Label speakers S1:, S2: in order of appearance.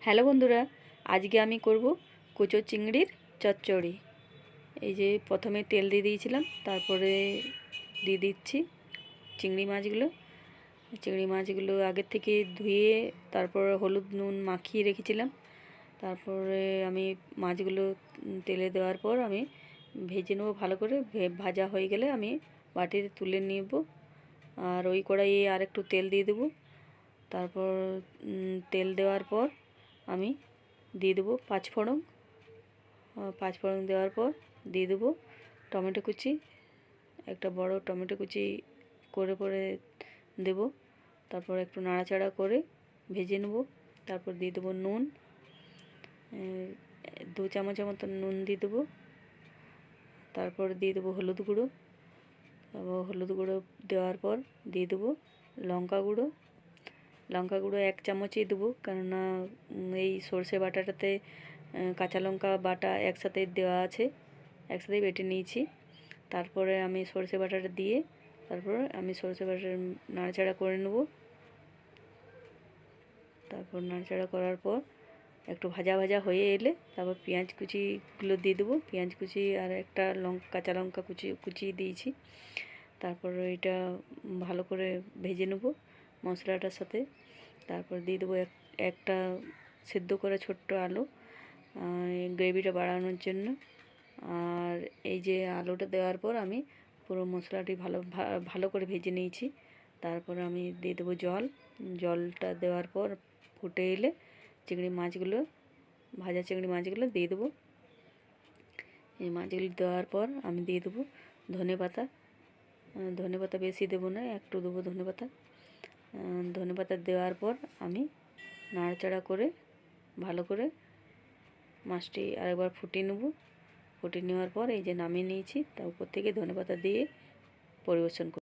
S1: Hello বন্ধুরা, আজকে আমি করব কুচো চিংড়ির চচ্চড়ি। এই যে প্রথমে তেল দিয়ে দিয়েছিলাম, তারপরে দিয়ে দিচ্ছি চিংড়ি মাছগুলো আগের থেকে ধুয়ে তারপর হলুদ নুন মাখিয়ে রেখেছিলাম। তারপরে আমি মাছগুলো তেলে দেওয়ার পর আমি ভেজে নেবো ভালো করে। ভাজা হয়ে গেলে আমি বাটিতে তুলে নেব। আর ওই কড়াইয়ে আর একটু তেল দিয়ে দেবো। তারপর তেল দেওয়ার পর আমি দিয়ে দেবো পাঁচফোড়ন। পাঁচফোড়ন দেওয়ার পর দিয়ে দেবো টমেটো কুচি, একটা বড় টমেটো কুচি করে দেব। তারপর একটু নাড়াচাড়া করে ভেজে নেব। তারপর দিয়ে দেবো নুন, 2 চামচের মতো নুন দিয়ে দেবো। তারপর দিয়ে দেবো হলুদ গুঁড়ো। হলুদ গুঁড়ো দেওয়ার পর দিয়ে দেবো লঙ্কা গুঁড়ো। 1 চামচই দেবো, কেননা এই সর্ষে বাটাটাতে কাঁচা লঙ্কা বাটা একসাথে দেওয়া আছে, একসাথেই বেটে নিয়েছি। তারপরে আমি সর্ষে বাটাটা দিয়ে তারপর আমি সর্ষে বাটা নাড়াচাড়া করে নেব। তারপর নাড়াচাড়া করার পর একটু ভাজা ভাজা হয়ে এলে তারপর পেঁয়াজ কুচিগুলো দিয়ে দেবো। পেঁয়াজ কুচি আর একটা কাঁচা লঙ্কা কুচি দিয়েছি। তারপর এটা ভালো করে ভেজে নেব মশলাটার সাথে। তারপর দিয়ে দেবো একটা সেদ্ধ করা ছোট্ট আলু, গ্রেভিটা বাড়ানোর জন্য। আর এই যে আলুটা দেওয়ার পর আমি পুরো মশলাটি ভালো করে ভেজে নিয়েছি। তারপর আমি দিয়ে দেবো জলটা দেওয়ার পর ফুটে এলে ভাজা চিংড়ি মাছগুলো দিয়ে দেবো। এই মাছগুলো দেওয়ার পর আমি দিয়ে দেবো ধনে পাতা বেশি দেবো না, একটু দেবো ধনে পাতা দেওয়ার পর আমি নাড়াচাড়া করে ভালো করে মাছটি আরেকবার ফুটিয়ে নেব। ফুটিয়ে নেওয়ার পর এই যে নামিয়ে নিয়েছি, তার উপর থেকে ধনে পাতা দিয়ে পরিবেশন করব।